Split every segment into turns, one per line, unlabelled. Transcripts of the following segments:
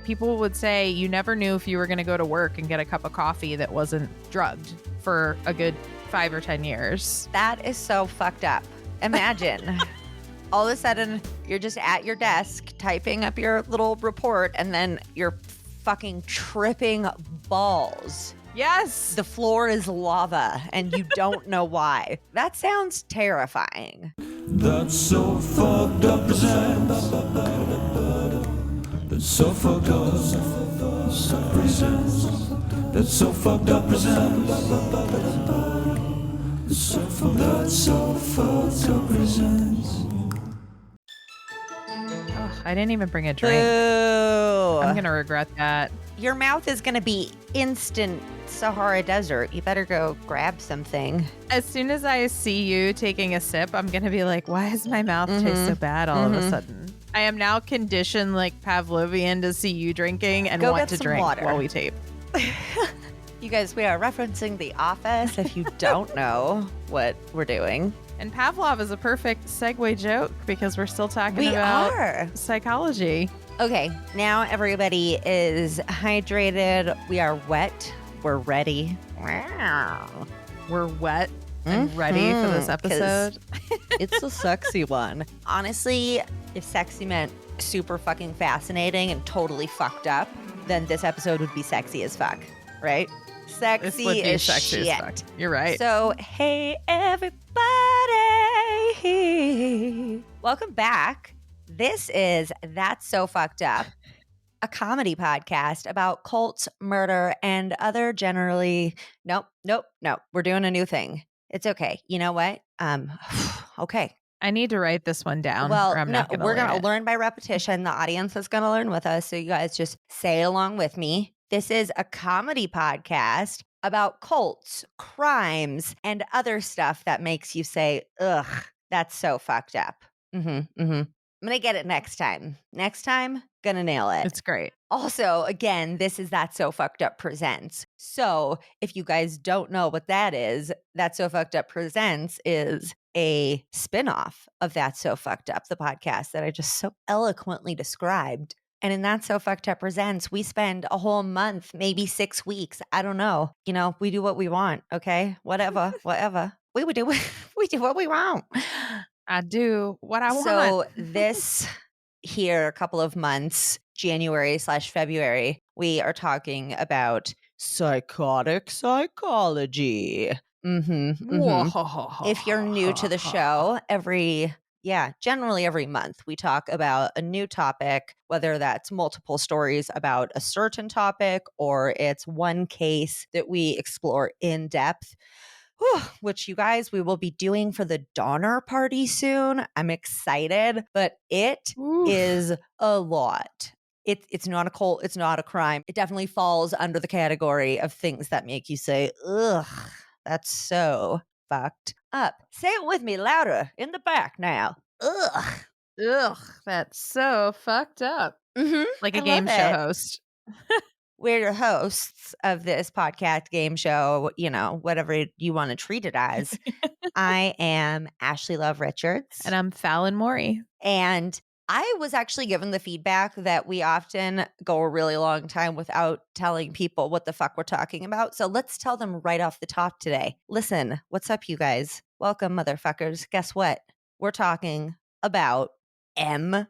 people would say you never knew if you were going to go to work and get a cup of coffee that wasn't drugged for a good 5 or 10 years.
That is so fucked up. Imagine. All of a sudden, you're just at your desk typing up your little report, and then you're fucking tripping balls.
Yes.
The floor is lava, and you don't know why. That sounds terrifying.
That's so fucked up presents. That's so fucked up presents. That's so fucked up presents. That's so fucked up presents.
I didn't even bring a drink.
Boo.
I'm going to regret that.
Your mouth is going to be instant Sahara Desert. You better go grab something.
As soon as I see you taking a sip, I'm going to be like, why does my mouth taste so bad all of a sudden? I am now conditioned like Pavlovian to see you drinking and
Go
want
get
to
some
drink
water.
while we tape.
You guys, we are referencing The Office if you don't know what we're doing.
And Pavlov is a perfect segue joke because we're still talking
We
about
are.
psychology.
Okay, now everybody is hydrated. We are wet. We're ready. Wow.
We're wet and ready for this
'cause
episode.
It's a sexy one. Honestly, if sexy meant super fucking fascinating and totally fucked up, then this episode would be sexy as fuck, right?
This
Sexy
would be
as
sexy
shit.
as fuck. You're right.
So, hey, everybody. Welcome back. This is That's So Fucked Up, a comedy podcast about cults, murder, and other generally. Nope. We're doing a new thing. It's okay. You know what? Okay.
I need to write this one down.
Well,
or I'm
no,
not gonna
we're
learn
going
it.
to learn by repetition. The audience is going to learn with us. So you guys just say along with me. This is a comedy podcast about cults, crimes, and other stuff that makes you say, ugh, that's so fucked up. I'm going to get it next time. Next time, going to nail it.
It's great.
Also, again, this is That's So Fucked Up Presents. So if you guys don't know what that is, That's So Fucked Up Presents is a spinoff of That's So Fucked Up, the podcast that I just so eloquently described. And in That's So Fucked Up Presents, we spend a whole month, maybe 6 weeks. I don't know. You know, we do what we want. Okay, whatever. We would do. We do what we want.
I do what I want.
So this here, a couple of months, January/February, we are talking about psychotic psychology. If you're new to the show, generally every month we talk about a new topic, whether that's multiple stories about a certain topic or it's one case that we explore in depth. Which you guys, we will be doing for the Donner Party soon. I'm excited, but it is a lot. It's not a cult. It's not a crime. It definitely falls under the category of things that make you say, ugh, that's so fucked up. Say it with me louder in the back now. Ugh.
Ugh, that's so fucked up. Like a game show host.
We're your hosts of this podcast game show, you know, whatever you want to treat it as. I am Ashley Love Richards.
And I'm Fallon Morey.
And I was actually given the feedback that we often go a really long time without telling people what the fuck we're talking about. So let's tell them right off the top today. Listen, what's up, you guys? Welcome, motherfuckers. Guess what? We're talking about MKUltra.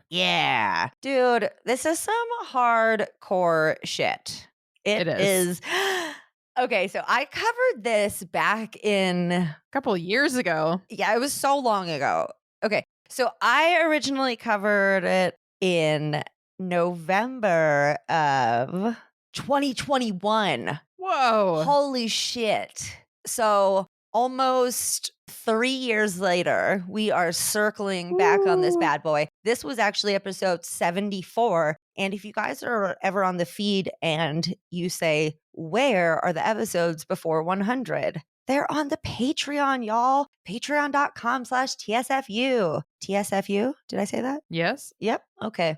Yeah. Dude, this is some hardcore shit.
It is.
Okay, so I covered this back in
A couple of years ago.
Yeah, it was so long ago. Okay, so I originally covered it in November of 2021.
Whoa.
Holy shit. So almost 3 years later, we are circling back on this bad boy. This was actually episode 74. And if you guys are ever on the feed and you say, where are the episodes before 100? They're on the Patreon, y'all. Patreon.com/TSFU. TSFU? Did I say that?
Yes.
Yep. Okay.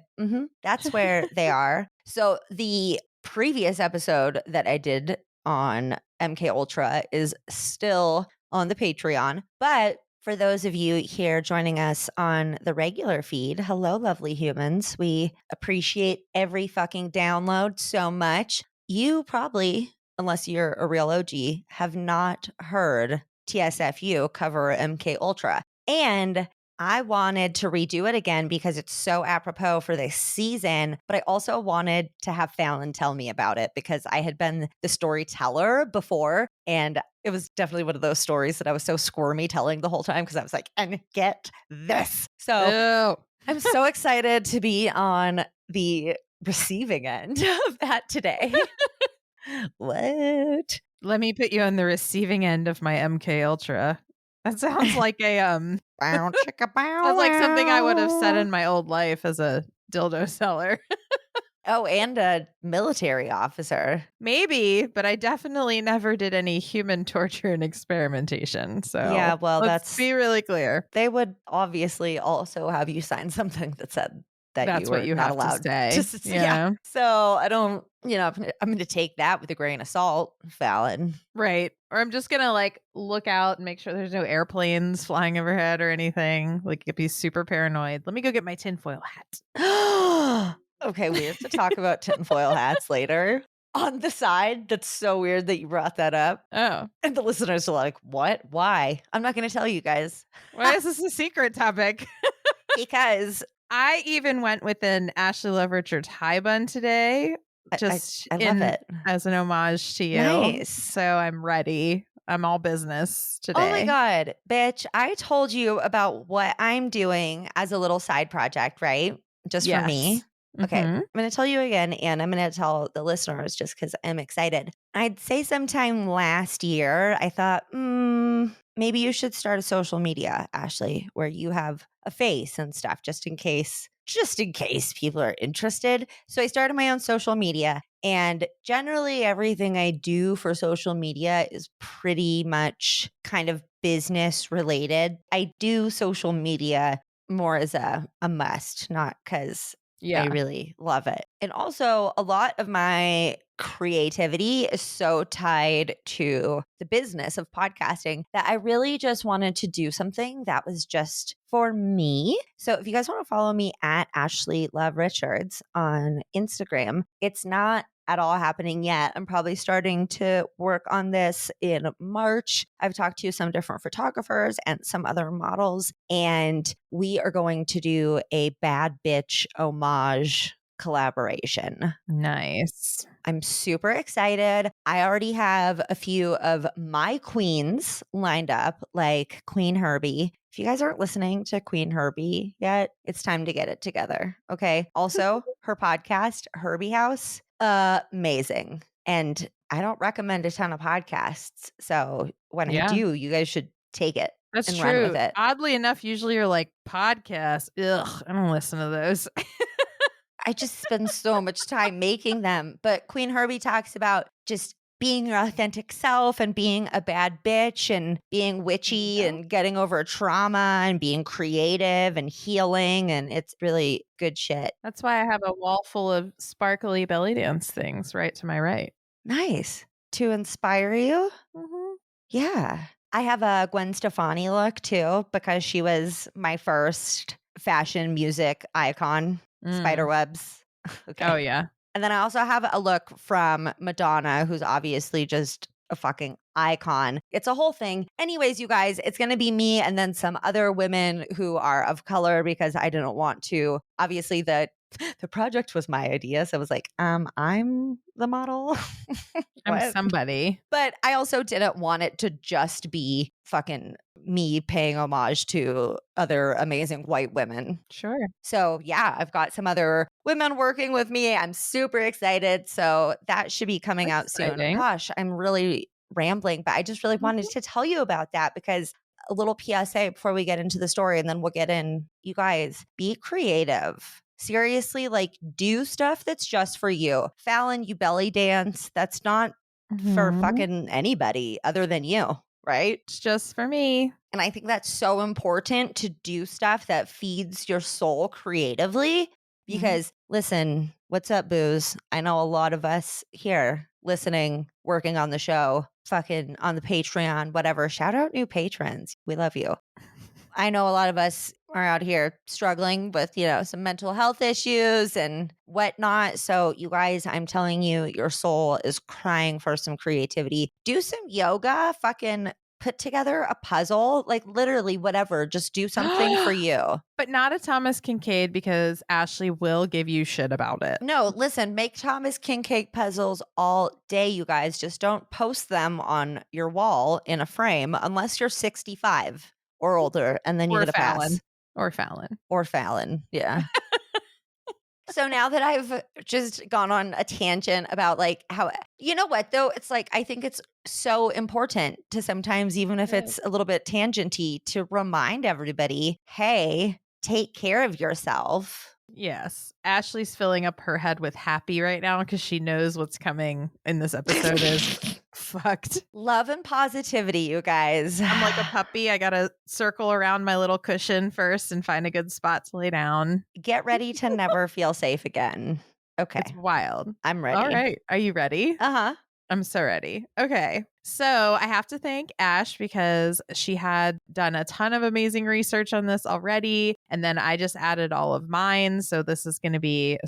That's where they are. So the previous episode that I did on MKUltra is still on the Patreon. But For those of you here joining us on the regular feed, hello, lovely humans. We appreciate every fucking download so much. You probably, unless you're a real OG, have not heard TSFU cover MKUltra. And I wanted to redo it again because it's so apropos for this season, but I also wanted to have Fallon tell me about it because I had been the storyteller before, and it was definitely one of those stories that I was so squirmy telling the whole time because I was like, and get this. So
Ew.
I'm so excited to be on the receiving end of that today. What?
Let me put you on the receiving end of my MK Ultra. That sounds like a
Bow, chicka, bow,
sounds like something I would have said
wow.
in my old life as a dildo seller.
Oh, and a military officer.
Maybe, but I definitely never did any human torture and experimentation. So
Yeah, well,
let's be really clear.
they would obviously also have you sign something that said that
That's
you
what
were
you
not
have to
allowed
say.
Yeah. So I don't, I'm going to take that with a grain of salt, Fallon.
Right. Or I'm just gonna like look out and make sure there's no airplanes flying overhead or anything. Like be super paranoid. Let me go get my tinfoil hat.
Okay, we have to talk about tinfoil hats later. On the side, that's so weird that you brought that up.
Oh.
And the listeners are like, what? Why? I'm not going to tell you guys.
Why is this a secret topic?
Because
I even went with an Ashley Love Richards high bun today, just
I love it.
as an homage to you.
Nice.
So I'm ready. I'm all business today.
Oh my God, bitch. I told you about what I'm doing as a little side project, right? Just for me. Okay,
Mhm.
I'm going to tell you again, and I'm going to tell the listeners just because I'm excited. I'd say sometime last year, I thought, maybe you should start a social media, Ashley, where you have a face and stuff just in case people are interested. So I started my own social media, and generally everything I do for social media is pretty much kind of business related. I do social media more as a must, not because I really love it. And also, a lot of my creativity is so tied to the business of podcasting that I really just wanted to do something that was just for me. So if you guys want to follow me at Ashley Love Richards on Instagram, it's not at all happening yet. I'm probably starting to work on this in March. I've talked to some different photographers and some other models, and we are going to do a bad bitch homage collaboration.
Nice.
I'm super excited. I already have a few of my queens lined up, like Queen Herbie. If you guys aren't listening to Queen Herbie yet, it's time to get it together. Okay. Also, her podcast, Herbie House, amazing. And I don't recommend a ton of podcasts. So when I do, you guys should take it.
That's
and
true.
run with it.
Oddly enough, usually you're like, podcasts. Ugh, I don't listen to those.
I just spend so much time making them. But Queen Herbie talks about just being your authentic self and being a bad bitch and being witchy and getting over trauma and being creative and healing. And it's really good shit.
That's why I have a wall full of sparkly belly dance things right to my right.
Nice. To inspire you?
Mm-hmm.
Yeah. I have a Gwen Stefani look too because she was my first fashion music icon. Spiderwebs. Okay.
Oh, yeah.
And then I also have a look from Madonna, who's obviously just a fucking icon. It's a whole thing. Anyways, you guys, it's going to be me and then some other women who are of color because I didn't want to. Obviously, the project was my idea. So I was like, I'm the model.
I'm somebody.
But I also didn't want it to just be fucking me paying homage to other amazing white women.
Sure.
So yeah, I've got some other women working with me. I'm super excited. So that should be coming out soon. Gosh, I'm really rambling, but I just really wanted to tell you about that because a little PSA before we get into the story and then we'll get in. You guys, be creative. Seriously, like do stuff that's just for you. Fallon, you belly dance. That's not for fucking anybody other than you, right?
It's just for me.
And I think that's so important to do stuff that feeds your soul creatively because listen, what's up, booze? I know a lot of us here listening, working on the show, fucking on the Patreon, whatever. Shout out new patrons. We love you. I know a lot of us are out here struggling with, some mental health issues and whatnot. So, you guys, I'm telling you, your soul is crying for some creativity. Do some yoga, fucking put together a puzzle, like literally whatever. Just do something for you.
But not a Thomas Kincaid, because Ashley will give you shit about it.
No, listen, make Thomas Kincaid puzzles all day, you guys. Just don't post them on your wall in a frame unless you're 65 or older, and then you get a pass.
Or Fallon.
Or Fallon, yeah. So now that I've just gone on a tangent about like how, you know what though, it's like, I think it's so important to sometimes, even if it's a little bit tangenty, to remind everybody, hey, take care of yourself.
Yes. Ashley's filling up her head with happy right now because she knows what's coming in this episode is fucked.
Love and positivity, you guys.
I'm like a puppy. I got to circle around my little cushion first and find a good spot to lay down.
Get ready to never feel safe again. Okay.
It's wild.
I'm ready.
All right. Are you ready?
Uh-huh.
I'm so ready. Okay. So I have to thank Ash because she had done a ton of amazing research on this already. And then I just added all of mine. So this is going to be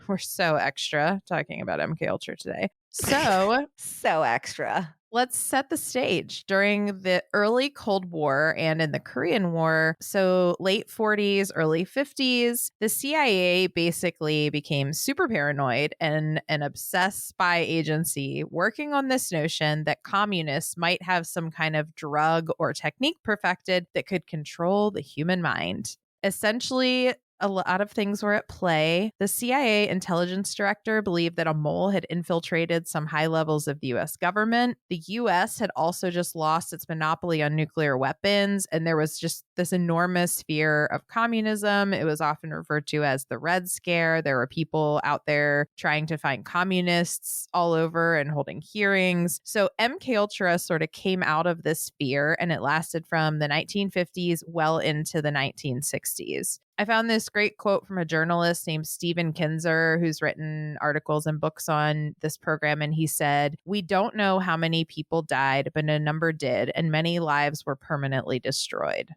we're so extra talking about MKUltra today. So,
so extra.
Let's set the stage. During the early Cold War and in the Korean War, so late 40s, early 50s, the CIA basically became super paranoid and an obsessed spy agency working on this notion that communists might have some kind of drug or technique perfected that could control the human mind. Essentially, a lot of things were at play. The CIA intelligence director believed that a mole had infiltrated some high levels of the US government. The US had also just lost its monopoly on nuclear weapons, and there was just this enormous fear of communism. It was often referred to as the Red Scare. There were people out there trying to find communists all over and holding hearings. So MKUltra sort of came out of this fear, and it lasted from the 1950s well into the 1960s. I found this great quote from a journalist named Stephen Kinzer, who's written articles and books on this program. And he said, "We don't know how many people died, but a number did, and many lives were permanently destroyed."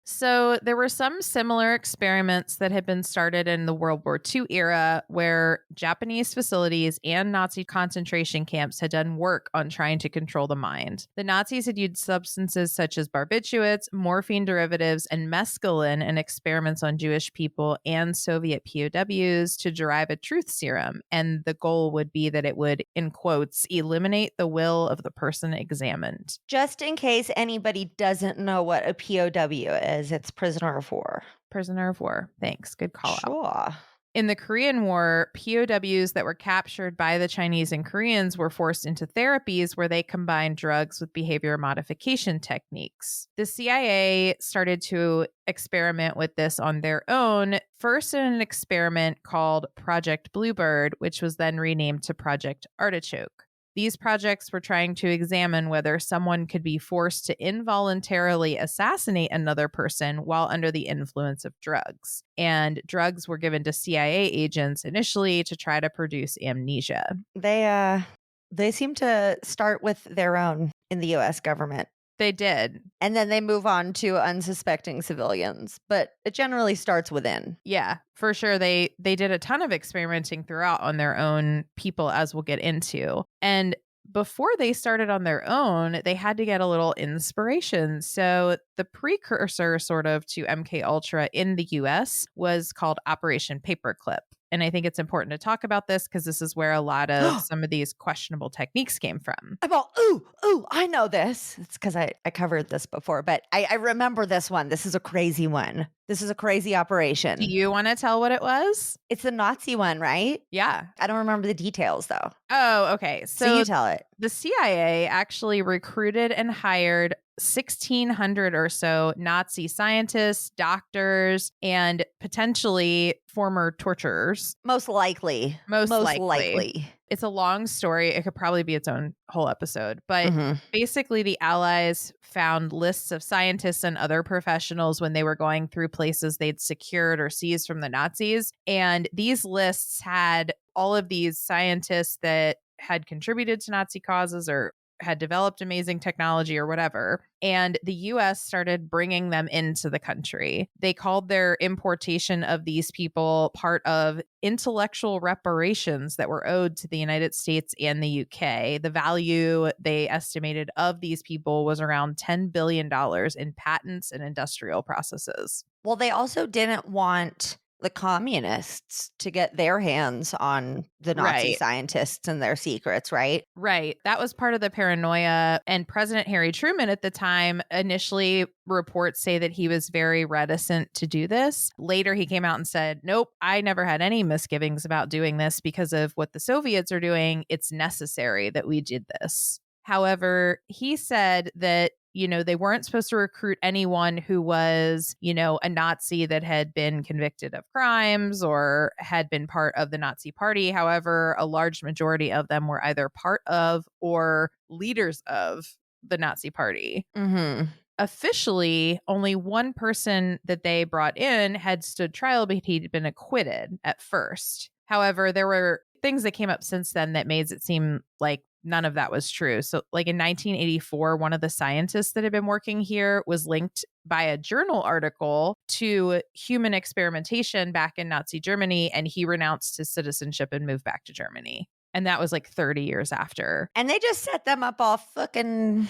So there were some similar experiments that had been started in the World War II era where Japanese facilities and Nazi concentration camps had done work on trying to control the mind. The Nazis had used substances such as barbiturates, morphine derivatives, and mescaline in experiments on Jewish people and Soviet POWs to derive a truth serum. And the goal would be that it would, in quotes, eliminate the will of the person examined.
Just in case anybody doesn't know what a POW is, it's prisoner of war.
Prisoner of war. Thanks. Good call out.
Sure.
In the Korean War, POWs that were captured by the Chinese and Koreans were forced into therapies where they combined drugs with behavior modification techniques. The CIA started to experiment with this on their own, first in an experiment called Project Bluebird, which was then renamed to Project Artichoke. These projects were trying to examine whether someone could be forced to involuntarily assassinate another person while under the influence of drugs. And drugs were given to CIA agents initially to try to produce amnesia.
They seem to start with their own in the US government.
They did.
And then they move on to unsuspecting civilians, but it generally starts within.
Yeah, for sure. They did a ton of experimenting throughout on their own people, as we'll get into. And before they started on their own, they had to get a little inspiration. So the precursor sort of to MKUltra in the US was called Operation Paperclip. And I think it's important to talk about this because this is where a lot of some of these questionable techniques came from.
I'm all, ooh, I know this. It's because I covered this before, but I remember this one. This is a crazy one. This is a crazy operation.
Do you want to tell what it was?
It's the Nazi one, right?
Yeah.
I don't remember the details, though.
Oh, okay.
So you tell it.
The CIA actually recruited and hired 1,600 or so Nazi scientists, doctors, and potentially former torturers.
Most likely.
Most likely. It's a long story. It could probably be its own whole episode. But basically, the Allies found lists of scientists and other professionals when they were going through places they'd secured or seized from the Nazis. And these lists had all of these scientists that had contributed to Nazi causes or had developed amazing technology or whatever. And the US started bringing them into the country. They called their importation of these people part of intellectual reparations that were owed to the United States and the UK. The value they estimated of these people was around $10 billion in patents and industrial processes.
Well, they also didn't want the communists to get their hands on the Nazi
Right.
scientists and their secrets, right?
Right. That was part of the paranoia. And President Harry Truman at the time, initially reports say that he was very reticent to do this. Later, he came out and said, nope, I never had any misgivings about doing this because of what the Soviets are doing. It's necessary that we did this. However, he said that they weren't supposed to recruit anyone who was, a Nazi that had been convicted of crimes or had been part of the Nazi party. However, a large majority of them were either part of or leaders of the Nazi party.
Mm-hmm.
Officially, only one person that they brought in had stood trial, but he'd been acquitted at first. However, there were things that came up since then that made it seem like none of that was true. So like in 1984, one of the scientists that had been working here was linked by a journal article to human experimentation back in Nazi Germany, and he renounced his citizenship and moved back to Germany. And that was like 30 years after.
And they just set them up all fucking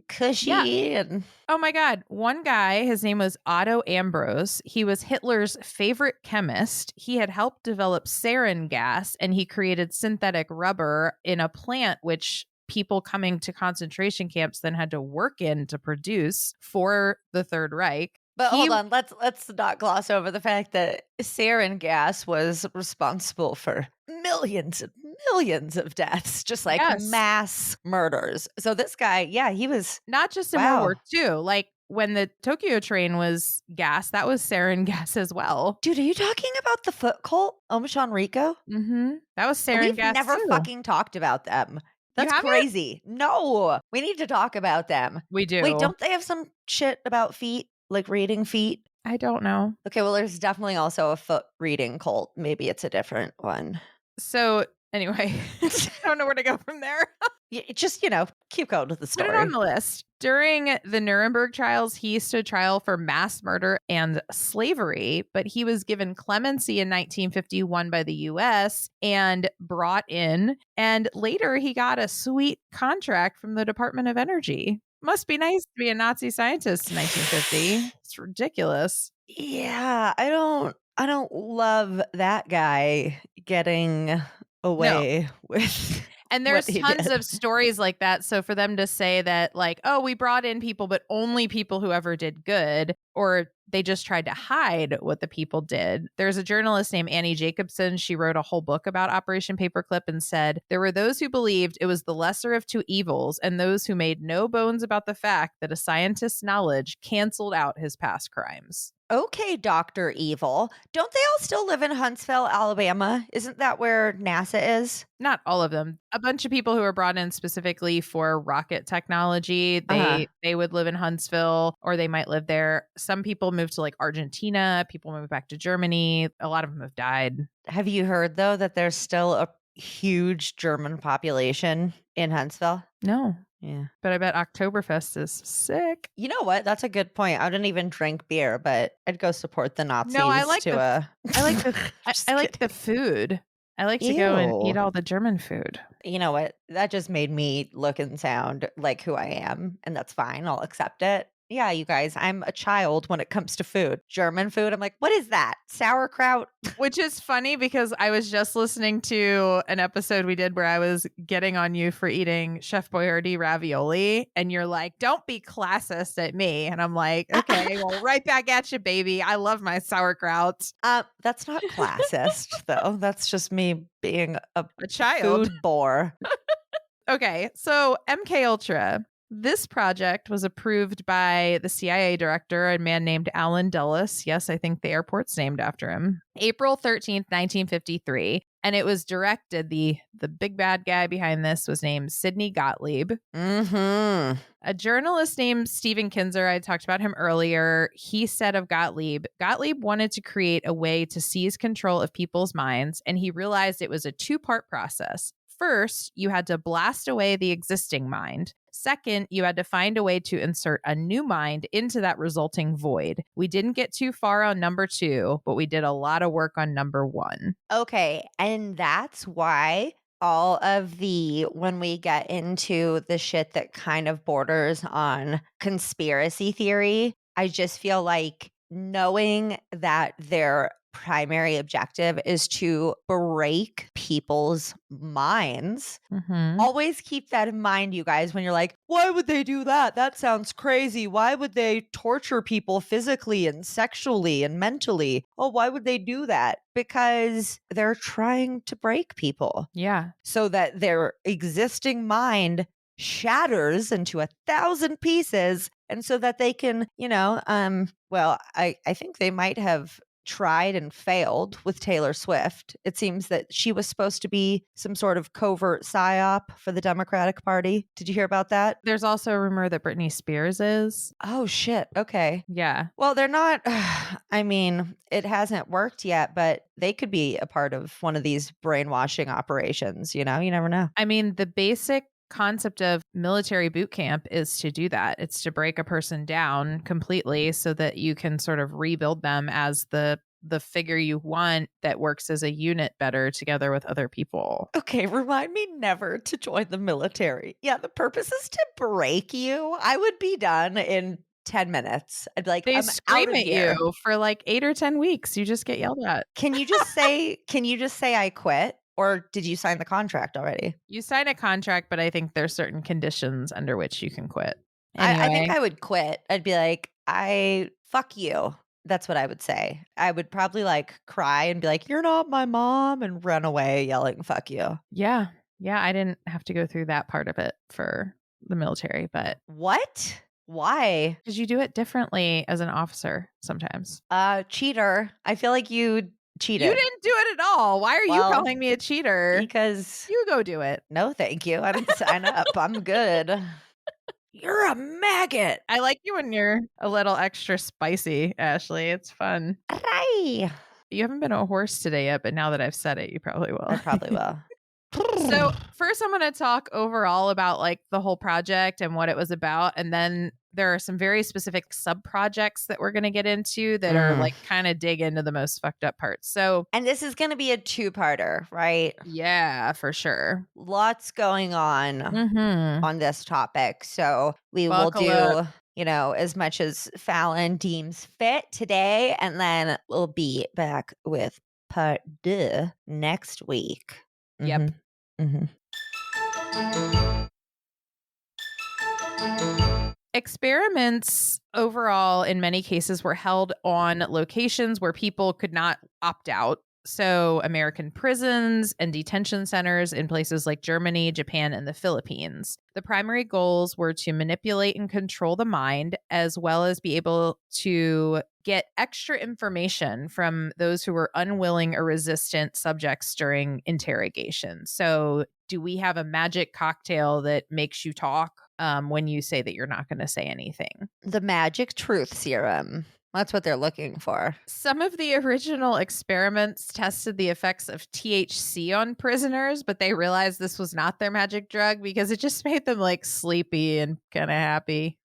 cushy.
Yeah.
And
oh my God. One guy, his name was Otto Ambros. He was Hitler's favorite chemist. He had helped develop sarin gas, and he created synthetic rubber in a plant which people coming to concentration camps then had to work in to produce for the Third Reich.
But hold on, let's not gloss over the fact that sarin gas was responsible for millions and millions of deaths, just like mass murders. So this guy, he was
not just in World War II. Like when the Tokyo train was gas, that was sarin gas as well.
Dude, are you talking about the foot cult, Omicron Rico?
Mm-hmm. That was sarin gas.
We've never fucking talked about them. That's crazy. No, we need to talk about them.
We do.
Wait, don't they have some shit about feet? Like reading feet?
I don't know.
Okay, well, there's definitely also a foot reading cult. Maybe it's a different one.
So anyway, I don't know where to go from there.
Just, keep going with the story.
Put it on the list. During the Nuremberg trials, he stood trial for mass murder and slavery, but he was given clemency in 1951 by the U.S. and brought in. And later, he got a sweet contract from the Department of Energy. Must be nice to be a Nazi scientist in 1950. It's ridiculous.
Yeah, I don't love that guy getting away with.
And there's tons of stories like that. So for them to say that like, oh, we brought in people, but only people who ever did good, or they just tried to hide what the people did. There's a journalist named Annie Jacobson. She wrote a whole book about Operation Paperclip and said, there were those who believed it was the lesser of two evils and those who made no bones about the fact that a scientist's knowledge canceled out his past crimes.
Okay, Dr. Evil. Don't they all still live in Huntsville, Alabama? Isn't that where NASA is?
Not all of them. A bunch of people who were brought in specifically for rocket technology, they would live in Huntsville, or they might live there. Some people moved to like Argentina. People moved back to Germany. A lot of them have died.
Have you heard, though, that there's still a huge German population in Huntsville?
No.
Yeah.
But I bet Oktoberfest is sick.
You know what? That's a good point. I didn't even drink beer, but I'd go support the Nazis.
No, I like
the
food. I like to go and eat all the German food.
You know what? That just made me look and sound like who I am, and that's fine. I'll accept it. Yeah, you guys, I'm a child when it comes to food. German food, I'm like, what is that? Sauerkraut?
Which is funny because I was just listening to an episode we did where I was getting on you for eating Chef Boyardee ravioli. And you're like, don't be classist at me. And I'm like, okay, well, right back at you, baby. I love my sauerkraut.
That's not classist, though. That's just me being a
child.
Food bore.
Okay, so MKUltra. This project was approved by the CIA director, a man named Alan Dulles. Yes, I think the airport's named after him. April 13th, 1953. And it was directed, the big bad guy behind this was named Sidney Gottlieb.
Mm-hmm.
A journalist named Stephen Kinzer, I talked about him earlier. He said of Gottlieb wanted to create a way to seize control of people's minds, and he realized it was a two-part process. First, you had to blast away the existing mind. Second, you had to find a way to insert a new mind into that resulting void. We didn't get too far on number 2, but we did a lot of work on number 1.
Okay. And that's why all of when we get into the shit that kind of borders on conspiracy theory, I just feel like knowing that their primary objective is to break people's minds.
Mm-hmm.
Always keep that in mind, you guys, when you're like, why would they do that? That sounds crazy. Why would they torture people physically and sexually and mentally? Oh, why would they do that? Because they're trying to break people
Yeah.
so that their existing mind shatters into 1,000 pieces. And so that they can, I think they might have tried and failed with Taylor Swift. It seems that she was supposed to be some sort of covert psyop for the Democratic Party. Did you hear about that?
There's also a rumor that Britney Spears is.
Oh, shit. Okay.
Yeah.
Well, they're not, I mean, it hasn't worked yet, but they could be a part of one of these brainwashing operations. You never know.
I mean, the basic concept of military boot camp is to do that. It's to break a person down completely so that you can sort of rebuild them as the figure you want that works as a unit better together with other people.
Okay, remind me never to join the military. Yeah, the purpose is to break you. I would be done in 10 minutes. I'd be like,
They
I'm
scream
out of
at
here.
you for like 8 or 10 weeks. You just get yelled at.
Can you just say I quit? Or did you sign the contract already?
You sign a contract, but I think there's certain conditions under which you can quit. Anyway.
I think I would quit. I'd be like, fuck you. That's what I would say. I would probably like cry and be like, you're not my mom, and run away yelling, fuck you.
Yeah. Yeah. I didn't have to go through that part of it for the military, but.
What? Why?
Because you do it differently as an officer sometimes.
Cheater. I feel like you cheated.
You didn't do it at all. Why are you calling me a cheater?
Because
you go do it.
No, thank you. I didn't sign up. I'm good. You're a maggot.
I like you when you're a little extra spicy, Ashley. It's fun.
Hi.
You haven't been a horse today yet, but now that I've said it, you probably will.
I probably will.
So first I'm going to talk overall about like the whole project and what it was about. And then there are some very specific sub projects that we're going to get into that are like kind of dig into the most fucked up parts. So,
and this is going to be a 2-parter, right?
Yeah, for sure.
Lots going on this topic. So we
Buckle
will do,
up.
As much as Fallon deems fit today. And then we'll be back with part 2 next week.
Yep. Experiments overall, in many cases, were held on locations where people could not opt out. So American prisons and detention centers in places like Germany, Japan, and the Philippines. The primary goals were to manipulate and control the mind, as well as be able to get extra information from those who were unwilling or resistant subjects during interrogation. So do we have a magic cocktail that makes you talk when you say that you're not going to say anything?
The magic truth serum. That's what they're looking for.
Some of the original experiments tested the effects of THC on prisoners, but they realized this was not their magic drug because it just made them like sleepy and kind of happy.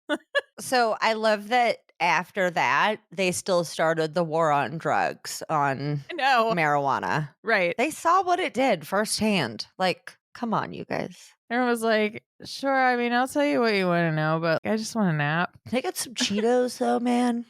So I love that after that, they still started the war on drugs, on marijuana.
Right.
They saw what it did firsthand. Like, come on, you guys.
Everyone was like, sure, I mean, I'll tell you what you want to know, but I just want a nap.
Can I get some Cheetos though, man?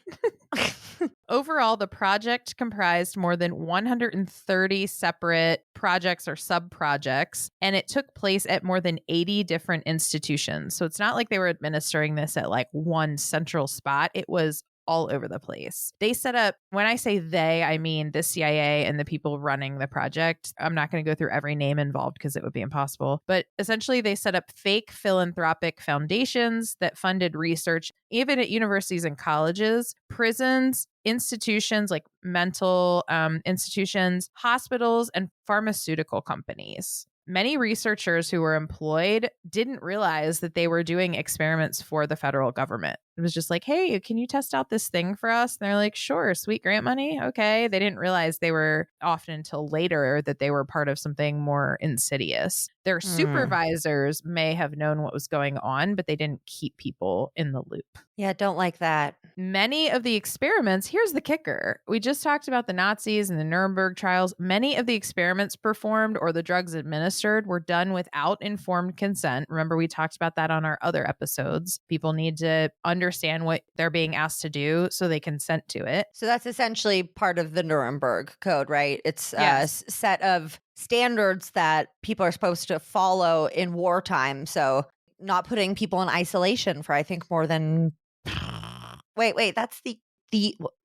Overall, the project comprised more than 130 separate projects or sub-projects, and it took place at more than 80 different institutions. So it's not like they were administering this at like one central spot. It was all over the place. They set up, when I say they, I mean the CIA and the people running the project. I'm not going to go through every name involved because it would be impossible. But essentially, they set up fake philanthropic foundations that funded research, even at universities and colleges, prisons, institutions like mental institutions, hospitals, and pharmaceutical companies. Many researchers who were employed didn't realize that they were doing experiments for the federal government. It was just like, hey, can you test out this thing for us? And they're like, sure, sweet grant money. Okay. They didn't realize they were often until later that they were part of something more insidious. Their supervisors may have known what was going on, but they didn't keep people in the loop.
Yeah, don't like that.
Many of the experiments, here's the kicker. We just talked about the Nazis and the Nuremberg trials. Many of the experiments performed or the drugs administered were done without informed consent. Remember, we talked about that on our other episodes. People need to understand what they're being asked to do so they consent to it.
So that's essentially part of the Nuremberg Code, right? It's
Yes.
a set of standards that people are supposed to follow in wartime. So not putting people in isolation for, I think, more than... Wait, that's the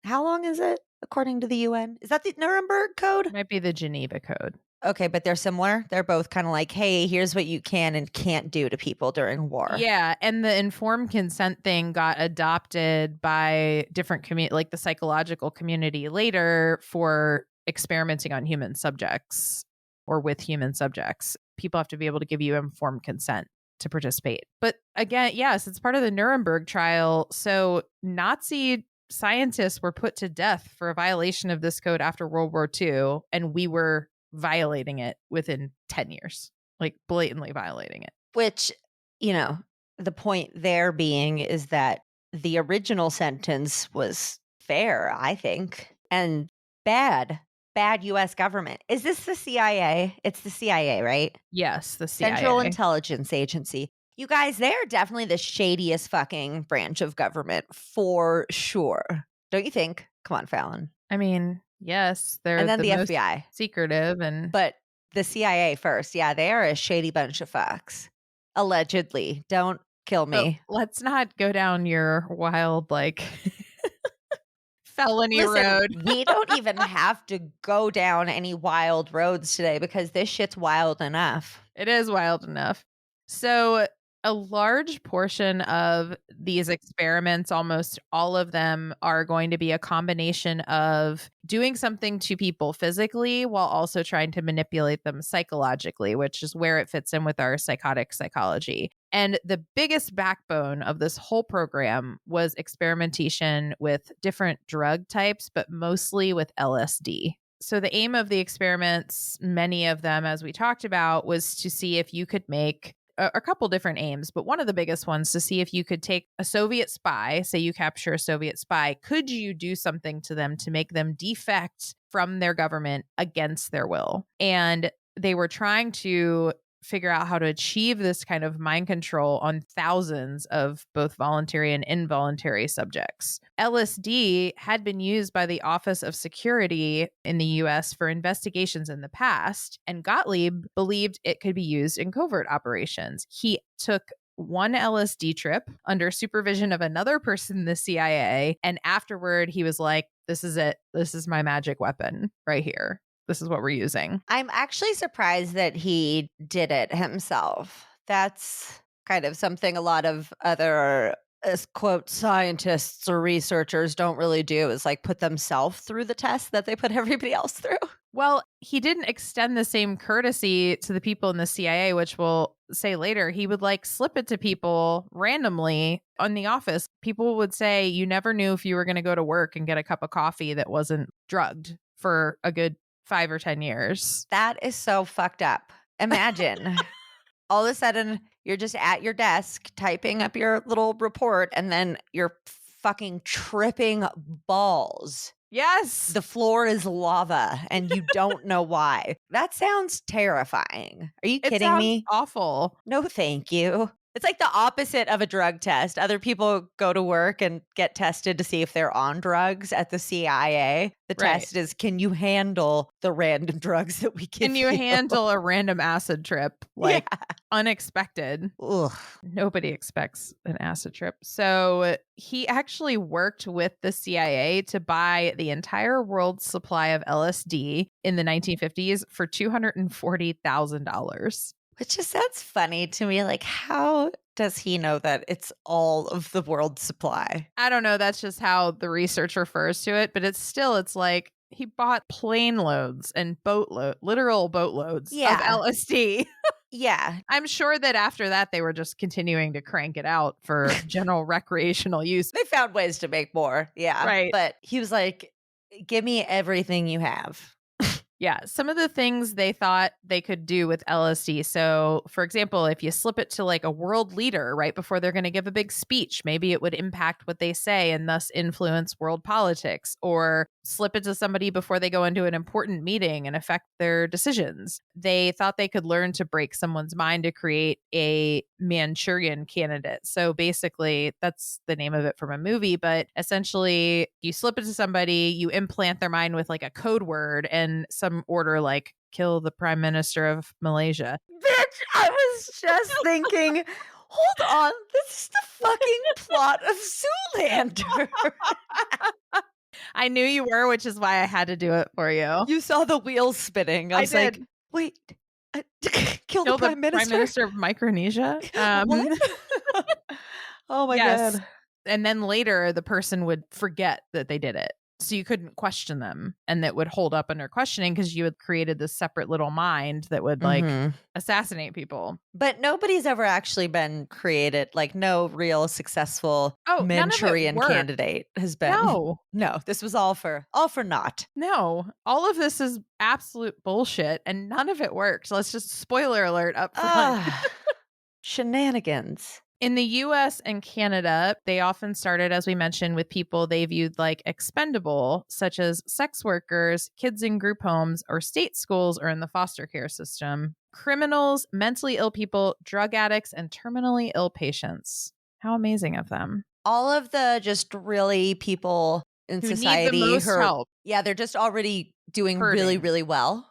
how long is it according to the UN? Is that the Nuremberg Code?
It might be the Geneva Code.
Okay, but they're similar. They're both kind of like, hey, here's what you can and can't do to people during war.
Yeah, and the informed consent thing got adopted by different like the psychological community later for experimenting on human subjects or with human subjects. People have to be able to give you informed consent to participate. But again, yes, it's part of the Nuremberg trial. So Nazi scientists were put to death for a violation of this code after World War II, and we were violating it within 10 years, like blatantly violating it.
Which, the point there being is that the original sentence was fair, I think, and bad U.S. government. Is this the CIA? It's the CIA, right?
Yes, the CIA.
Central Intelligence Agency. You guys, they're definitely the shadiest fucking branch of government for sure. Don't you think? Come on, Fallon.
I mean, yes, they're
and then the
most
FBI.
Secretive
But the CIA first. Yeah, they are a shady bunch of fucks. Allegedly. Don't kill me.
But let's not go down your wild, felony road.
We don't even have to go down any wild roads today because this shit's wild enough.
It is wild enough. So a large portion of these experiments, almost all of them, are going to be a combination of doing something to people physically while also trying to manipulate them psychologically, which is where it fits in with our psychotic psychology. And the biggest backbone of this whole program was experimentation with different drug types, but mostly with LSD. So the aim of the experiments, many of them, as we talked about, was to see if you could make a couple different aims, but one of the biggest ones to see if you could take a Soviet spy, say you capture a Soviet spy, could you do something to them to make them defect from their government against their will? And they were trying to figure out how to achieve this kind of mind control on thousands of both voluntary and involuntary subjects. LSD had been used by the Office of Security in the US for investigations in the past, and Gottlieb believed it could be used in covert operations. He took one LSD trip under supervision of another person in the CIA, and afterward he was like, this is it. This is my magic weapon right here. This is what we're using.
I'm actually surprised that he did it himself. That's kind of something a lot of other, quote, scientists or researchers don't really do, is put themselves through the test that they put everybody else through.
Well, he didn't extend the same courtesy to the people in the CIA, which we'll say later. He would slip it to people randomly on the office. People would say, you never knew if you were going to go to work and get a cup of coffee that wasn't drugged for a good 5 or 10 years.
That is so fucked up. Imagine all of a sudden you're just at your desk typing up your little report and then you're fucking tripping balls.
Yes.
The floor is lava and you don't know why. That sounds terrifying. Are you kidding me?
Awful.
No, thank you. It's like the opposite of a drug test. Other people go to work and get tested to see if they're on drugs. At the CIA, the test is, can you handle the random drugs that we give you?
Can you handle a random acid trip? Unexpected.
Ugh.
Nobody expects an acid trip. So he actually worked with the CIA to buy the entire world's supply of LSD in the 1950s for $240,000.
Which just sounds funny to me. How does he know that it's all of the world's supply?
I don't know. That's just how the research refers to it. But it's like he bought plane loads and literal boatloads of LSD.
Yeah.
I'm sure that after that, they were just continuing to crank it out for general recreational use.
They found ways to make more. Yeah.
Right.
But he was like, give me everything you have.
Yeah, some of the things they thought they could do with LSD. So, for example, if you slip it to like a world leader right before they're going to give a big speech, maybe it would impact what they say and thus influence world politics, or slip it to somebody before they go into an important meeting and affect their decisions. They thought they could learn to break someone's mind to create a Manchurian candidate. So basically, that's the name of it from a movie, but essentially you slip it to somebody, you implant their mind with like a code word and some order like kill the prime minister of Malaysia.
Bitch, I was just thinking, hold on, this is the fucking plot of Zoolander.
I knew you were, which is why I had to do it for you.
You saw the wheels spinning. I was like,
did.
wait, kill the prime minister?
Prime Minister of Micronesia?
What? Oh my
yes.
God.
And then later, the person would forget that they did it. So you couldn't question them, and that would hold up under questioning because you had created this separate little mind that would like assassinate people.
But nobody's ever actually been created. Like no real successful Manchurian candidate has been. No, this was all for naught.
No, all of this is absolute bullshit, and none of it worked. Let's just spoiler alert up front.
Shenanigans.
In the US and Canada, they often started, as we mentioned, with people they viewed like expendable, such as sex workers, kids in group homes, or state schools, or in the foster care system. Criminals, mentally ill people, drug addicts, and terminally ill patients. How amazing of them.
All of the just really people in
who
society
need the most help.
Yeah, they're just already doing
Hurting.
really, really well.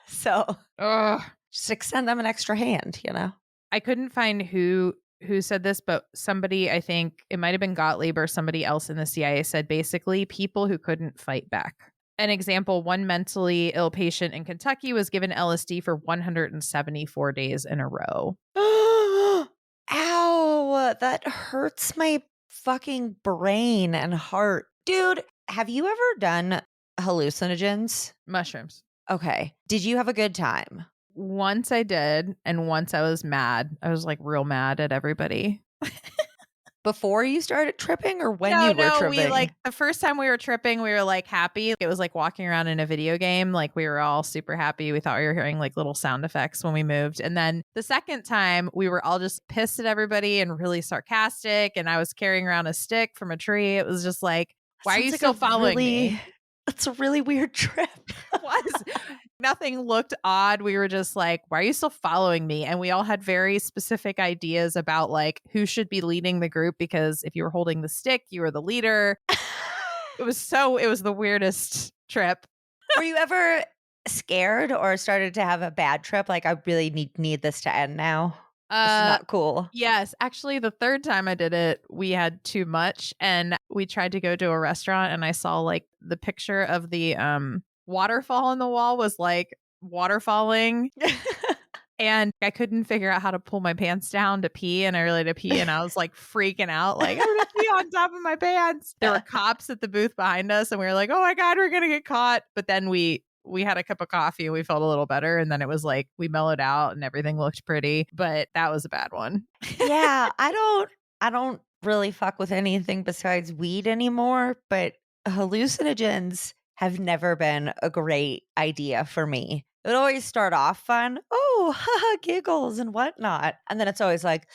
So
Ugh.
just extend them an extra hand, you know?
I couldn't find who said this, but somebody, I think it might have been Gottlieb or somebody else in the CIA, said basically people who couldn't fight back. An example, one mentally ill patient in Kentucky was given LSD for 174 days in a row.
Ow, that hurts my fucking brain and heart. Dude, have you ever done hallucinogens?
Mushrooms.
Okay. Did you have a good time?
Once I did, and once I was mad. I was like real mad at everybody.
Before you started tripping or when you were tripping?
We like the first time we were tripping, we were like happy. It was like walking around in a video game. Like we were all super happy. We thought we were hearing like little sound effects when we moved. And then the second time we were all just pissed at everybody and really sarcastic. And I was carrying around a stick from a tree. It was just like, why are you still following me?
It's a really weird trip.
It was. Nothing looked odd. We were just like, why are you still following me? And we all had very specific ideas about like who should be leading the group, because if you were holding the stick, you were the leader. It was the weirdest trip.
Were you ever scared or started to have a bad trip? Like, I really need this to end now. This is not cool.
Yes. Actually, the third time I did it, we had too much, and we tried to go to a restaurant, and I saw like the picture of the waterfall on the wall was like waterfalling. And I couldn't figure out how to pull my pants down to pee, and I really had to pee, and I was like freaking out, like I'm gonna pee on top of my pants. There were cops at the booth behind us, and we were like, oh my God, we're gonna get caught. But then we had a cup of coffee and we felt a little better, and then it was like we mellowed out and everything looked pretty. But that was a bad one.
Yeah, I don't really fuck with anything besides weed anymore, but hallucinogens have never been a great idea for me. It would always start off fun. Oh, haha, giggles and whatnot. And then it's always like,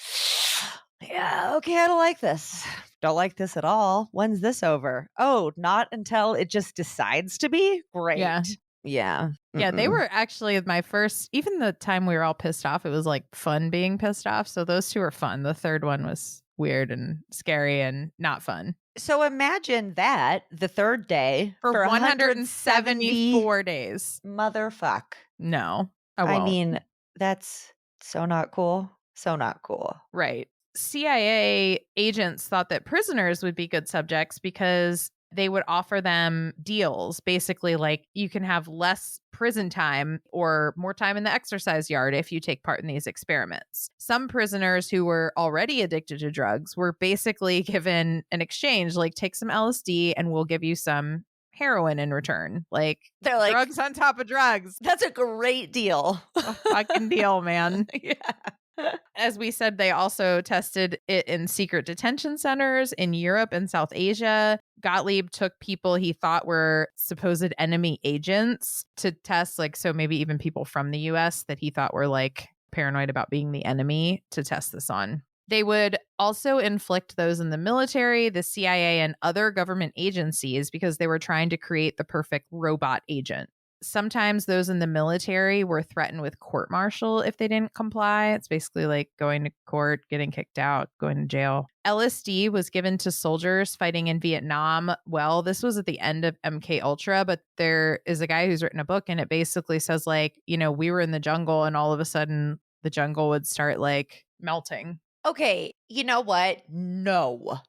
yeah, okay, I don't like this. Don't like this at all. When's this over? Oh, not until it just decides to be? Great.
Yeah.
Yeah.
Yeah, they were actually my first, even the time we were all pissed off, it was like fun being pissed off. So those two were fun. The third one was weird and scary and not fun.
So imagine that the third day
For 174 days.
Motherfuck.
No, I won't.
I mean, that's so not cool. So not cool.
Right. CIA agents thought that prisoners would be good subjects because they would offer them deals, basically like you can have less prison time or more time in the exercise yard if you take part in these experiments. Some prisoners who were already addicted to drugs were basically given an exchange, like take some LSD and we'll give you some heroin in return. Like,
They're like,
drugs on top of drugs.
that's a great deal.
A fucking deal, man.
Yeah.
As we said, they also tested it in secret detention centers in Europe and South Asia. Gottlieb took people he thought were supposed enemy agents to test, like, so maybe even people from the US that he thought were like paranoid about being the enemy, to test this on. They would also inflict those in the military, the CIA, and other government agencies because they were trying to create the perfect robot agent. Sometimes those in the military were threatened with court-martial if they didn't comply. It's basically like going to court, getting kicked out, going to jail. LSD was given to soldiers fighting in Vietnam. Well, this was at the end of MKUltra, but there is a guy who's written a book and it basically says, like, you know, we were in the jungle and all of a sudden the jungle would start like melting.
Okay, you know what? No,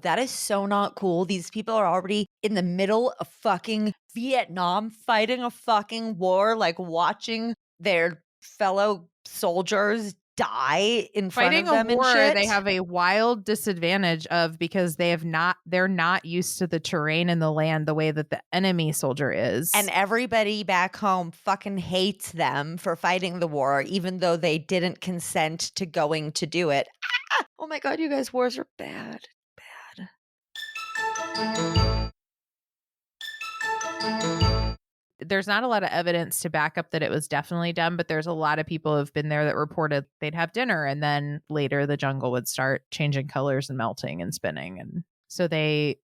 that is so not cool. These people are already in the middle of fucking Vietnam fighting a fucking war, like watching their fellow soldiers die in front
Fighting
of them
a war,
and shit.
they have a wild disadvantage of because they're not used to the terrain and the land the way that the enemy soldier is.
And everybody back home fucking hates them for fighting the war, even though they didn't consent to going to do it. Ah! Oh my God, you guys, wars are bad.
There's not a lot of evidence to back up that it was definitely done, but there's a lot of people who've been there that reported they'd have dinner and then later the jungle would start changing colors and melting and spinning. And so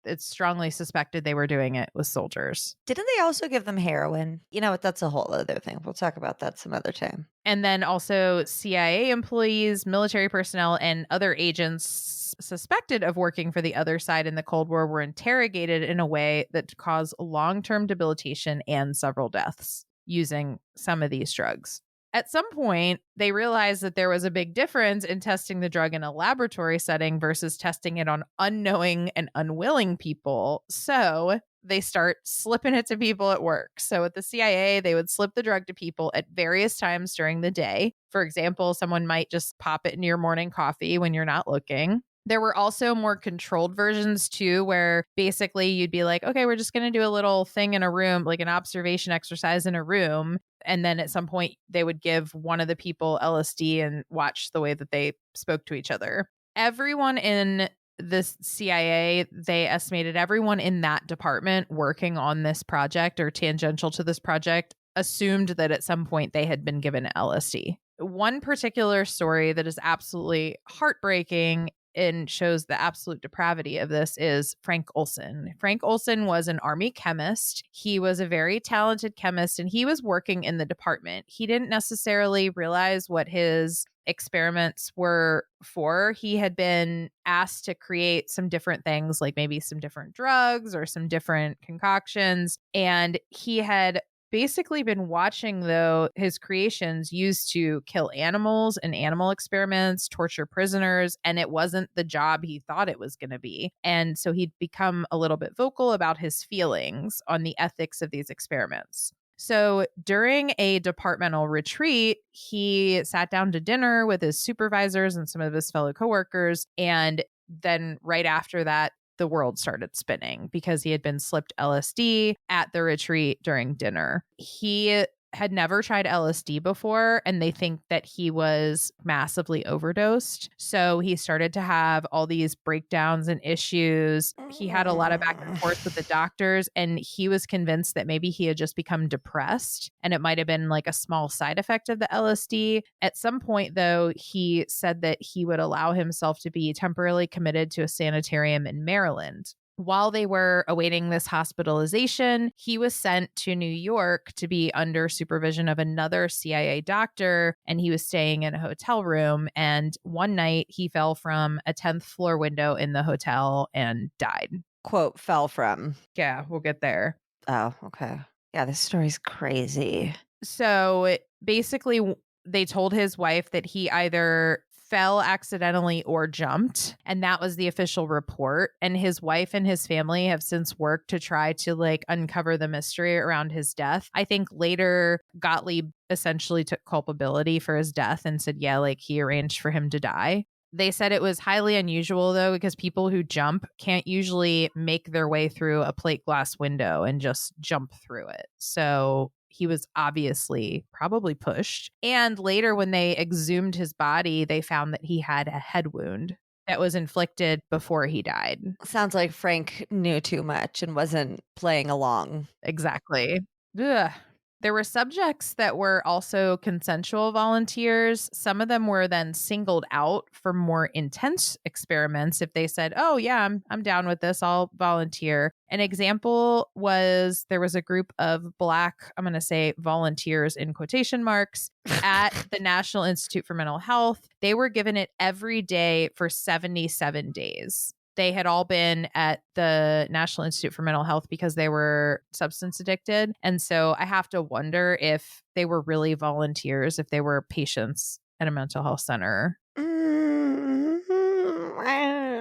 it's strongly suspected they were doing it with soldiers.
Didn't they also give them heroin? You know what? That's a whole other thing. We'll talk about that some other time.
And then also CIA employees, military personnel, and other agents suspected of working for the other side in the Cold War were interrogated in a way that caused long-term debilitation and several deaths using some of these drugs. At some point, they realized that there was a big difference in testing the drug in a laboratory setting versus testing it on unknowing and unwilling people. So they start slipping it to people at work. So at the CIA, they would slip the drug to people at various times during the day. For example, someone might just pop it in your morning coffee when you're not looking. There were also more controlled versions too, where basically you'd be like, okay, we're just going to do a little thing in a room, like an observation exercise in a room. And then at some point they would give one of the people LSD and watch the way that they spoke to each other. Everyone in the CIA, they estimated everyone in that department working on this project or tangential to this project assumed that at some point they had been given LSD. One particular story that is absolutely heartbreaking and shows the absolute depravity of this is Frank Olson. Frank Olson was an Army chemist. He was a very talented chemist and he was working in the department. He didn't necessarily realize what his experiments were for. He had been asked to create some different things, like maybe some different drugs or some different concoctions. And he had basically been watching, though, his creations used to kill animals in animal experiments, torture prisoners, and it wasn't the job he thought it was going to be. And so he'd become a little bit vocal about his feelings on the ethics of these experiments. So during a departmental retreat, he sat down to dinner with his supervisors and some of his fellow coworkers. And then right after that, the world started spinning because he had been slipped LSD at the retreat during dinner. He had never tried LSD before, and they think that he was massively overdosed. So he started to have all these breakdowns and issues. He had a lot of back and forth with the doctors, and he was convinced that maybe he had just become depressed, and it might have been like a small side effect of the LSD. At some point, though, he said that he would allow himself to be temporarily committed to a sanitarium in Maryland. While they were awaiting this hospitalization, he was sent to New York to be under supervision of another CIA doctor, and he was staying in a hotel room. And one night he fell from a 10th floor window in the hotel and died.
Quote, fell from.
Yeah, we'll get there.
Oh, okay. Yeah, this story's crazy.
So basically, they told his wife that he either fell accidentally or jumped, and that was the official report. And his wife and his family have since worked to try to like uncover the mystery around his death. I think later Gottlieb essentially took culpability for his death and said, yeah, like he arranged for him to die. They said it was highly unusual, though, because people who jump can't usually make their way through a plate glass window and just jump through it. So he was obviously probably pushed. And later, when they exhumed his body, they found that he had a head wound that was inflicted before he died.
Sounds like Frank knew too much and wasn't playing along.
Exactly. Ugh. There were subjects that were also consensual volunteers. Some of them were then singled out for more intense experiments. If they said, "Oh yeah, I'm down with this, I'll volunteer." An example was there was a group of Black, I'm going to say volunteers in quotation marks, at the National Institute for Mental Health. They were given it every day for 77 days. They had all been at the National Institute for Mental Health because they were substance addicted. And so I have to wonder if they were really volunteers, if they were patients at a mental health center.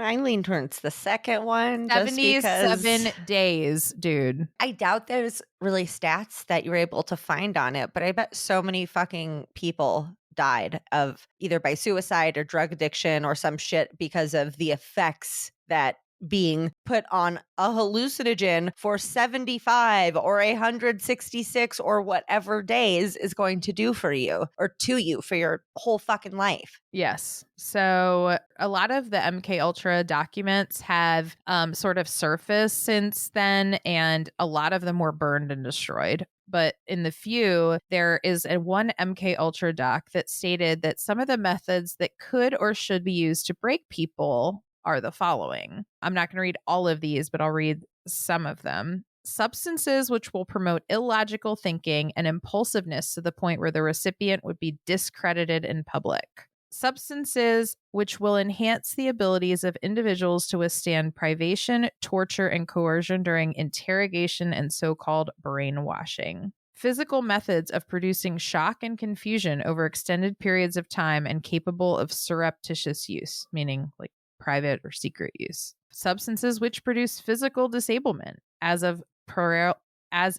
I lean towards the second one.
77 days, dude.
I doubt there's really stats that you're able to find on it, but I bet so many fucking people died of either by suicide or drug addiction or some shit because of the effects that being put on a hallucinogen for 75 or 166 or whatever days is going to do for you or to you for your whole fucking life.
Yes. So a lot of the MKUltra documents have sort of surfaced since then, and a lot of them were burned and destroyed. But in the few, there is a one MKUltra doc that stated that some of the methods that could or should be used to break people are the following. I'm not going to read all of these, but I'll read some of them. Substances which will promote illogical thinking and impulsiveness to the point where the recipient would be discredited in public. Substances which will enhance the abilities of individuals to withstand privation, torture, and coercion during interrogation and so-called brainwashing. Physical methods of producing shock and confusion over extended periods of time and capable of surreptitious use, meaning like private or secret use. Substances which produce physical disablement, as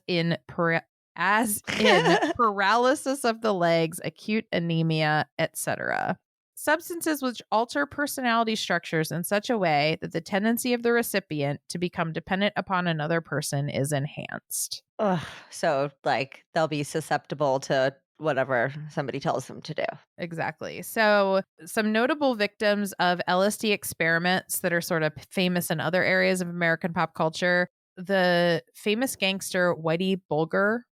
in paralysis of the legs, acute anemia, etc. Substances which alter personality structures in such a way that the tendency of the recipient to become dependent upon another person is enhanced.
Ugh, so like they'll be susceptible to whatever somebody tells them to do.
Exactly. So some notable victims of LSD experiments that are sort of famous in other areas of American pop culture. The famous gangster Whitey Bulger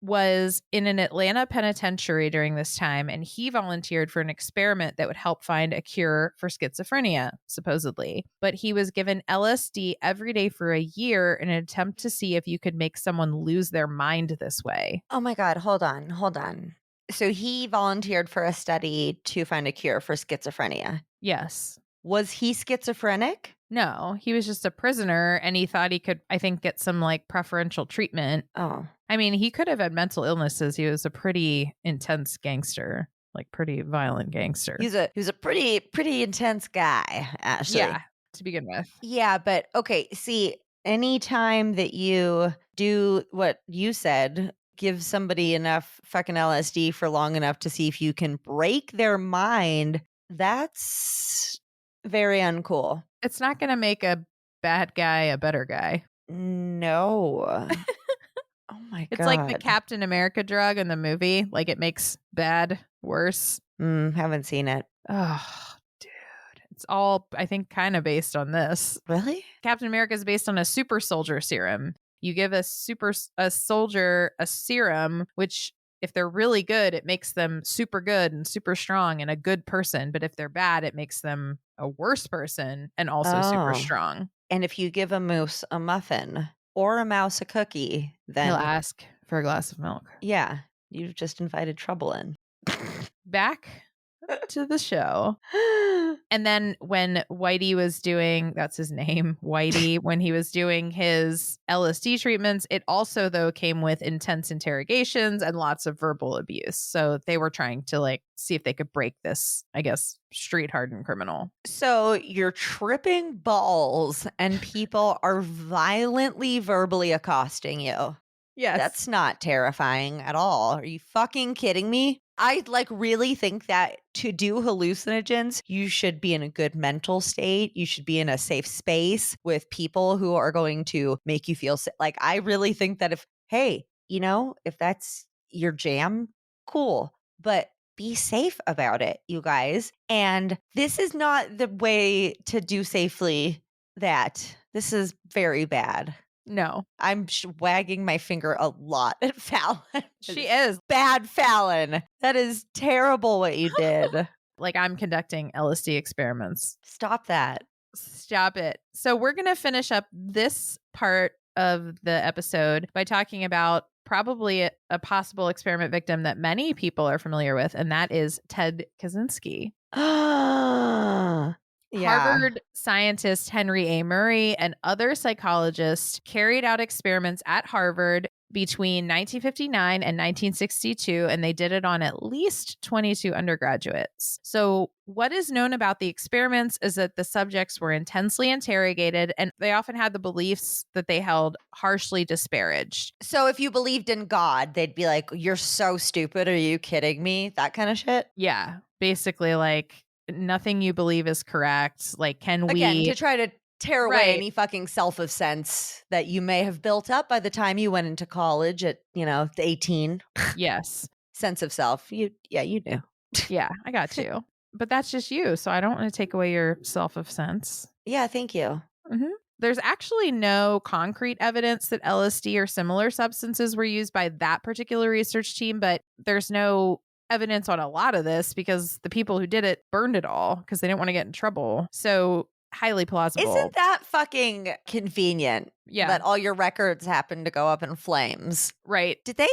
was in an Atlanta penitentiary during this time, and he volunteered for an experiment that would help find a cure for schizophrenia, supposedly. But he was given LSD every day for a year in an attempt to see if you could make someone lose their mind this way.
Oh my God, hold on. So he volunteered for a study to find a cure for schizophrenia.
Yes.
Was he schizophrenic?
No, he was just a prisoner, and he thought he could, I think, get some like preferential treatment.
Oh.
I mean, he could have had mental illnesses. He was a pretty intense gangster, like pretty violent gangster.
He was a pretty intense guy, actually.
Yeah, to begin with.
Yeah, but okay, see, anytime that you do what you said, give somebody enough fucking LSD for long enough to see if you can break their mind, that's very uncool.
It's not going to make a bad guy a better guy.
No. Oh my God.
It's like the Captain America drug in the movie. Like it makes bad worse.
Haven't seen it.
Oh, dude. It's all, I think, kind of based on this.
Really?
Captain America is based on a super soldier serum. You give a soldier a serum, which if they're really good, it makes them super good and super strong and a good person. But if they're bad, it makes them a worse person and also super strong.
And if you give a moose a muffin or a mouse a cookie, then
he'll ask for a glass of milk.
Yeah, you've just invited trouble in.
Back to the show. And then when Whitey was doing, that's his name, Whitey, when he was doing his LSD treatments, it also, though, came with intense interrogations and lots of verbal abuse. So they were trying to like see if they could break this, I guess, street hardened criminal.
So you're tripping balls and people are violently verbally accosting you.
Yes.
That's not terrifying at all. Are you fucking kidding me? I really think that to do hallucinogens, you should be in a good mental state. You should be in a safe space with people who are going to make you feel like, I really think that if that's your jam, cool. But be safe about it, you guys. And this is not the way to do safely that. This is very bad.
No.
I'm wagging my finger a lot at Fallon.
She is.
Bad Fallon. That is terrible what you did.
Like, I'm conducting LSD experiments.
Stop that.
Stop it. So we're going to finish up this part of the episode by talking about probably a possible experiment victim that many people are familiar with, and that is Ted Kaczynski.
Yeah.
Harvard scientist Henry A. Murray and other psychologists carried out experiments at Harvard between 1959 and 1962, and they did it on at least 22 undergraduates. So what is known about the experiments is that the subjects were intensely interrogated, and they often had the beliefs that they held harshly disparaged.
So if you believed in God, they'd be like, you're so stupid. Are you kidding me? That kind of shit.
Yeah, basically like, nothing you believe is correct. Like,
Again, to try to tear away
Right.
any fucking self of sense that you may have built up by the time you went into college at, 18.
Yes.
Sense of self. You do.
Yeah, I got you. But that's just you. So I don't want to take away your self of sense.
Yeah, thank you.
There's actually no concrete evidence that LSD or similar substances were used by that particular research team, but there's no evidence on a lot of this because the people who did it burned it all because they didn't want to get in trouble. So highly plausible.
Isn't that fucking convenient?
Yeah.
That all your records happen to go up in flames.
Right.
Did they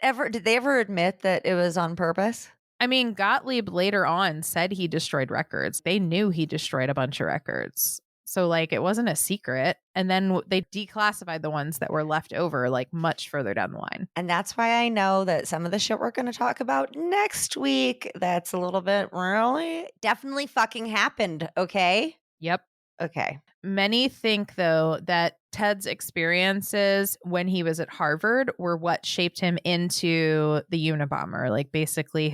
ever admit that it was on purpose?
I mean, Gottlieb later on said he destroyed records. They knew he destroyed a bunch of records. So like, it wasn't a secret. And then they declassified the ones that were left over like much further down the line.
And that's why I know that some of the shit we're going to talk about next week, that's a little bit really definitely fucking happened. Okay.
Yep.
Okay.
Many think, though, that Ted's experiences when he was at Harvard were what shaped him into the Unabomber, like basically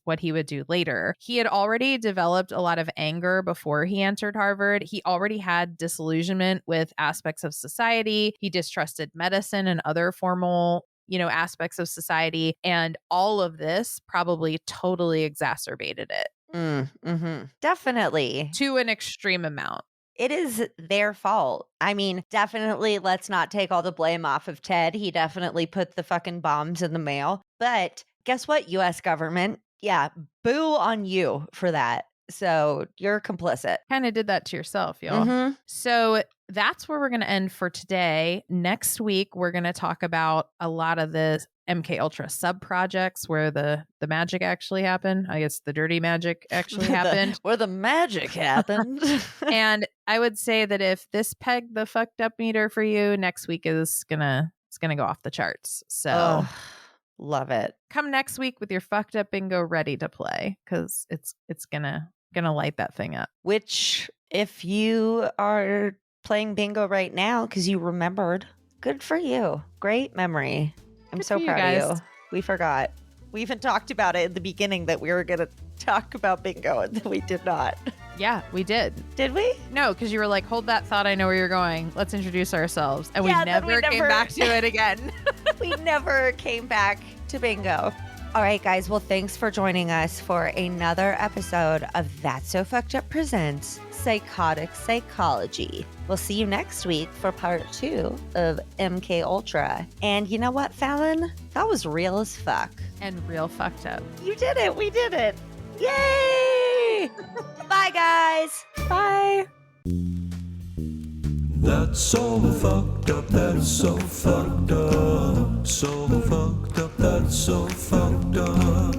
what he would do later. He had already developed a lot of anger before he entered Harvard. He already had disillusionment with aspects of society. He distrusted medicine and other formal aspects of society. And all of this probably totally exacerbated it.
Definitely.
To an extreme amount.
It is their fault. I mean, definitely let's not take all the blame off of Ted. He definitely put the fucking bombs in the mail. But guess what, US government? Yeah, boo on you for that. So you're complicit.
Kind of did that to yourself, y'all. So that's where we're going to end for today. Next week, we're going to talk about a lot of the MKUltra sub projects where the magic actually happened. I guess the dirty magic actually happened.
Where the magic happened.
And I would say that if this pegged the fucked up meter for you, next week is gonna go off the charts. So
love it.
Come next week with your fucked up bingo ready to play because it's gonna light that thing up.
Which, if you are playing bingo right now because you remembered, good for you. Great memory. I'm
Good
so
for you
proud
guys.
of you. We forgot. We even talked about it in the beginning that we were going to talk about bingo and then we did not.
Yeah, we did.
Did we?
No, because you were like, hold that thought. I know where you're going. Let's introduce ourselves. And
Yeah,
we
then we
never came
never-
back to it again.
We never came back to bingo. All right, guys. Well, thanks for joining us for another episode of That's So Fucked Up Presents Psychotic Psychology. We'll see you next week for part 2 of MKUltra. And you know what, Fallon? That was real as fuck.
And real fucked up.
You did it. We did it. Yay! Bye, guys.
Bye.
That's so fucked up, that's so fucked up. So fucked up, that's so fucked up.